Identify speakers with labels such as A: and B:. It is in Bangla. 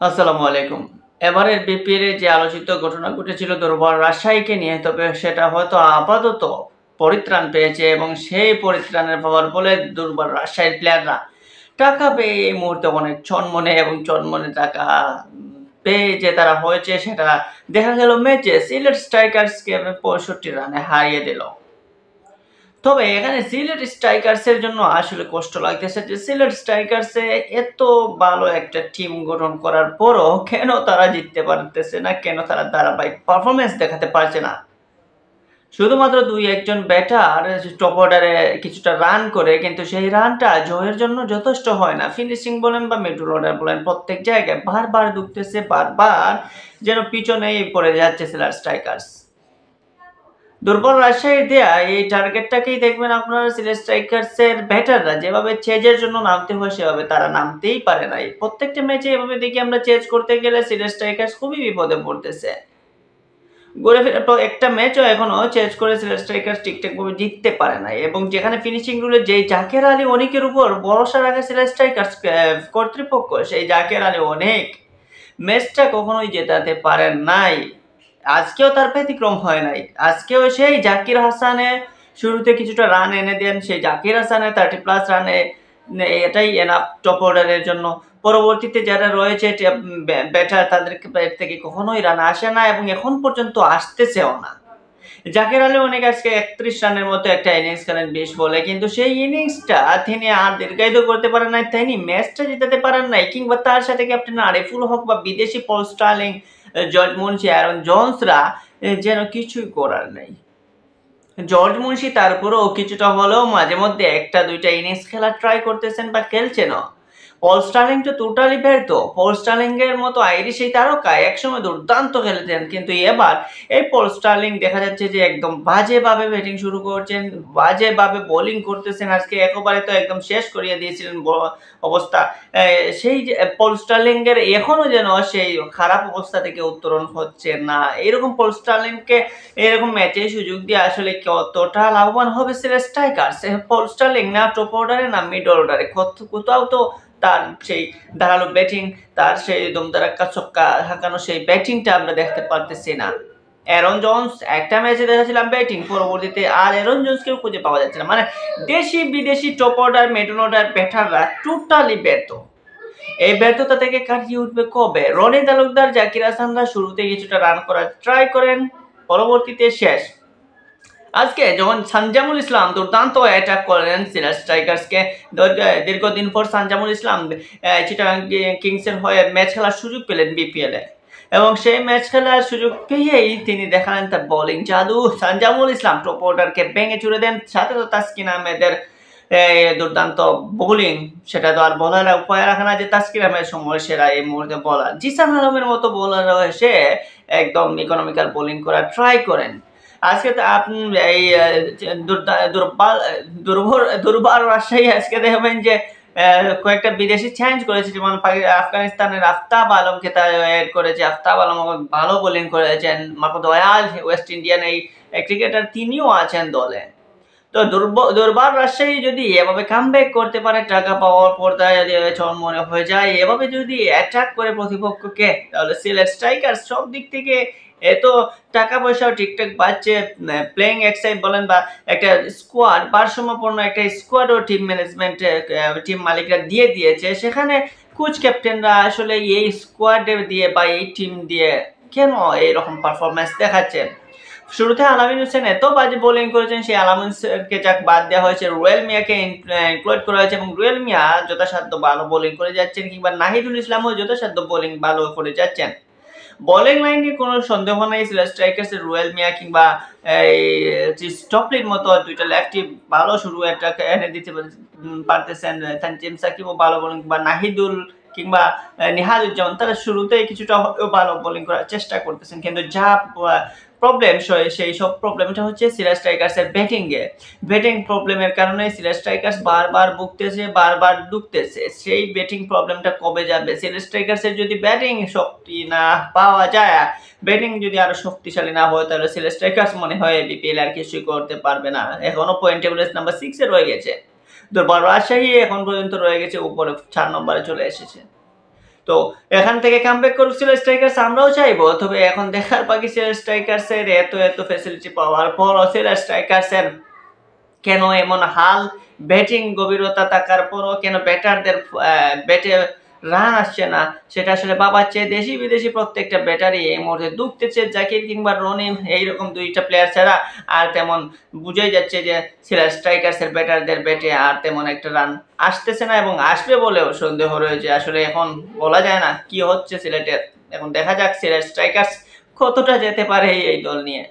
A: আসসালামু আলাইকুম। এবারের বিপিএল এ যে আলোচিত ঘটনা ঘটেছিল দুর্বল রাজশাহীকে নিয়ে, তবে সেটা হয়তো আপাতত পরিত্রাণ পেয়েছে এবং সেই পরিত্রাণের পাওয়ার ফলে দুর্বল রাজশাহীর প্লেয়াররা টাকা পেয়ে এই মুহূর্তে অনেক চনমনে এবং চনমনে টাকা পেয়ে যে তারা হয়েছে সেটা দেখা গেল ম্যাচে সিলেট স্ট্রাইকার্সকে ৬৫ রানে হারিয়ে দিল। তবে এখানে সিলেট স্ট্রাইকার্সের জন্য আসলে কষ্ট লাগতেছে যে সিলেট স্ট্রাইকার্সে এত ভালো একটা টিম গঠন করার পরও কেন তারা জিততে পারতেছে না, কেন তারা ধারাবাহিক পারফরমেন্স দেখাতে পারছে না। শুধুমাত্র দুই একজন ব্যাটার টপ অর্ডারে কিছুটা রান করে, কিন্তু সেই রানটা জয়ের জন্য যথেষ্ট হয় না। ফিনিশিং বলেন বা মিডল অর্ডার বলেন, প্রত্যেক জায়গায় বারবার ঢুকতেছে, বারবার যেন পিছনেই পড়ে যাচ্ছে সিলেট স্ট্রাইকার্স। দুর্বল রাজশাহীর দেয়া এই টার্গেটটাকেই দেখবেন আপনারা, সিলেট স্ট্রাইকার্সের ব্যাটাররা যেভাবে চেজের জন্য নামতে হয় সেভাবে তারা নামতেই পারে নাই। প্রত্যেকটা ম্যাচে এভাবে দেখি আমরা, চেজ করতে গেলে সিলেট স্ট্রাইকার্স খুবই বিপদে পড়তেছে। ঘুরে ফিরে তো একটা ম্যাচও এখনো চেজ করে সিলেট স্ট্রাইকার্স ঠিকঠাকভাবে জিততে পারে নাই, এবং যেখানে ফিনিশিং রুলে যেই জাকের আলী অনেকের উপর ভরসা রাখে সিলেট স্ট্রাইকার্স কর্তৃপক্ষ, সেই জাকের আলী অনেক ম্যাচটা কখনোই জেতাতে পারেন নাই। আজকেও তার ব্যতিক্রম হয় নাই। আজকেও সেই জাকির হাসানে শুরুতে কিছুটা রান এনে দেন, সেই জাকির হাসানে 30+ রানে এটাই এনাফ টপ অর্ডারের জন্য। পরবর্তীতে যারা রয়েছে ব্যাটার, তাদের ব্যাট থেকে কখনোই রান আসে না এবং এখন পর্যন্ত আসতেছেও না। জাকের আলী অনেক আজকে 31 রানের মতো একটা ইনিংস খেলেন 20 বলে, কিন্তু সেই ইনিংসটা তিনি আর দীর্ঘায়িত করতে পারেন নাই, তিনি ম্যাচটা জিতাতে পারেন নাই। কিংবা তার সাথে ক্যাপ্টেন আরিফুল হক বা বিদেশি Paul Stirling, George Munsey, Aaron জোন্সরা যেন কিছুই করার নেই। জর্জ মুন্সি তারপরেও কিছুটা হলেও মাঝে মধ্যে একটা দুইটা ইনিংস খেলার ট্রাই করতেছেন বা খেলছেনও। পল স্টার্লিং তো টোটালি ব্যর্থ। পল স্টার্লিং এর মতো আইরিশ এই তারকা একসময় দুর্দান্ত খেলেছেন, কিন্তু এবার এই পল স্টার্লিং দেখা যাচ্ছে যে একদম বাজেভাবে ব্যাটিং শুরু করছেন, বাজেভাবে বোলিং করতেছেন। আজকে একেবারে তো একদম শেষ করিয়ে দিয়েছিলেন অবস্থা। সেই যে পল স্টার্লিং এর এখনো যেন সেই খারাপ অবস্থা থেকে উত্তরণ হচ্ছে না। এরকম পল স্টার্লিং কে এরকম ম্যাচে সুযোগ দিয়ে আসলে কতটা লাভবান হবে সিলেট স্ট্রাইকার্স? পল স্টার্লিং না টপ অর্ডারে না মিডল অর্ডারে, কোথাও তো তার সেই ধারালো ব্যাটিং, তার সেই দমদারাক্কা ছক্কা হাঁকানো সেই ব্যাটিংটা আমরা দেখতে পারতেছি না। অ্যারন জোন্স একটা ম্যাচে দেখেছিলাম ব্যাটিং, পরবর্তীতে আর অ্যারন জোন্সকেও খুঁজে পাওয়া যাচ্ছে না। মানে দেশি বিদেশি টপ অর্ডার মিডল অর্ডার ব্যাটাররা টোটালি ব্যর্থ। এই ব্যর্থতা থেকে কাটিয়ে উঠবে কবে? রনি তালুকদার, জাকির হাসানরা শুরুতে কিছুটা রান করার ট্রাই করেন, পরবর্তীতে শেষ। আজকে যখন সানজামুল ইসলাম দুর্দান্ত অ্যাটাক করলেন সিলেট স্ট্রাইকার্সকে, দীর্ঘদিন পর সানজামুল ইসলাম চিটাগাং কিংসের হয়ে ম্যাচ খেলার সুযোগ পেলেন বিপিএল এ, এবং সেই ম্যাচ খেলার সুযোগ পেয়েই তিনি দেখালেন তার বোলিং জাদু। সানজামুল ইসলাম টপ অর্ডারকে ভেঙে চুরে দেন, সাথে তো তাসকিন আহমেদের দুর্দান্ত বোলিং, সেটা তো আর বলার উপায় রাখে না যে তাসকিন আহমেদ সময় সেরা এই মুহূর্তে বলার। জিসান আলমের মতো বোলারও এসে একদম ইকোনমিক্যাল বোলিং করার ট্রাই করেন। আজকে তো আপনি এই দুর্বার রাজশাহী আজকে দেখবেন যে কয়েকটা বিদেশি চেঞ্জ করেছে, যেমন আফগানিস্তানের আফতাব আলমকে তার এড করেছে। আফতাব আলম ভালো বোলিং করেছেন। মাহমুদ দয়াল ওয়েস্ট ইন্ডিয়ান এই ক্রিকেটার, তিনিও আছেন দলে। তো দুর্বার রাজশাহী যদি এভাবে কামব্যাক করতে পারে, টাকা পাওয়ার পর যদি চরমনে হয়ে যায়, এভাবে যদি অ্যাটাক করে প্রতিপক্ষকে, তাহলে সিলেট স্ট্রাইকার্স সব দিক থেকে এত টাকা পয়সাও ঠিকঠাক পাচ্ছে, প্লেইং এক্সাইট বলেন বা একটা স্কোয়াড, ভারসাম্যপূর্ণ একটা স্কোয়াডও টিম ম্যানেজমেন্ট, টিম মালিকরা দিয়ে দিয়েছে। সেখানে কোচ ক্যাপ্টেনরা আসলে এই স্কোয়াড দিয়ে বা এই টিম দিয়ে কেন এইরকম পারফরমেন্স দেখাচ্ছেন? শুরুতে আলামিন হোসেন এত বাজে বোলিং করেছেন, সেই আলামিন হোসেনকে যাক বাদ দেওয়া হয়েছে, রুয়েল মিয়াকে ইনক্লুড করা হয়েছে, এবং রুয়েল মিয়া যথাসাধ্য ভালো বোলিং করে যাচ্ছেন, কিংবা নাহিদুল ইসলামও যথাসাধ্য বোলিং ভালো করে যাচ্ছেন। বোলিং লাইন নিয়ে কোনো সন্দেহ নেই, সিলেট স্ট্রাইকার্স এর রুয়েল মিয়া কিংবা এই স্টপলির মতো দুইটা লেফটি ভালো শুরু একটা এনে দিতে পারতেছেন। তানজিম সাকিবও ভালো বোলিং, বা নাহিদুল কিংবা নিহাদুজ্জামান, তারা শুরুতেই কিছুটা ভালো বোলিং করার চেষ্টা করতেছেন, কিন্তু যা প্রবলেম সেই সব প্রবলেমটা হচ্ছে সিলেট স্ট্রাইকার্স এর ব্যাটিং প্রবলেমের কারণে সিলেট স্ট্রাইকার্স বারবার ভুগতেছে, বারবার ডুবতেছে। সেই ব্যাটিং প্রবলেমটা কবে যাবে? সিলেট স্ট্রাইকার্স এর যদি ব্যাটিং শক্তি না পাওয়া যায়, ব্যাটিং যদি আরো শক্তিশালী না হয়, তাহলে সিলেট স্ট্রাইকার্স মনে হয় বিপিএল আর কিছুই করতে পারবে না। এখনো পয়েন্ট টেবিলের নাম্বার 6 এ রয়ে গেছে। দুর্বল রাজশাহী এখন পর্যন্ত রয়ে গেছে উপরে 4 নম্বরে চলে এসেছে। তো এখান থেকে কামব্যাক করুক সিলেট স্ট্রাইকার্স, আমরাও চাইবো। তবে এখন দেখার বাকি সিলেট স্ট্রাইকার্সের এত ফ্যাসিলিটি পাওয়ার পরও সিলেট স্ট্রাইকার্সের কেন এমন হাল, ব্যাটিং গভীরতা থাকার পরও কেন ব্যাটারদের ব্যাটে রান আসছে না, সেটা আসলে ভাবাচ্ছে। দেশি বিদেশি প্রত্যেকটা ব্যাটারই এই মুহূর্তে দুঃখতেছে। জাকির কিংবা রনিম এইরকম দুইটা প্লেয়ার ছাড়া আর তেমন বুঝাই যাচ্ছে যে সিলেট স্ট্রাইকার্সের ব্যাটারদের ব্যাটে আর তেমন একটা রান আসতেছে না, এবং আসবে বলেও সন্দেহ রয়েছে। আসলে এখন বলা যায় না কি হচ্ছে সিলেটের। এখন দেখা যাক সিলেট স্ট্রাইকার্স কতটা যেতে পারে এই দল নিয়ে।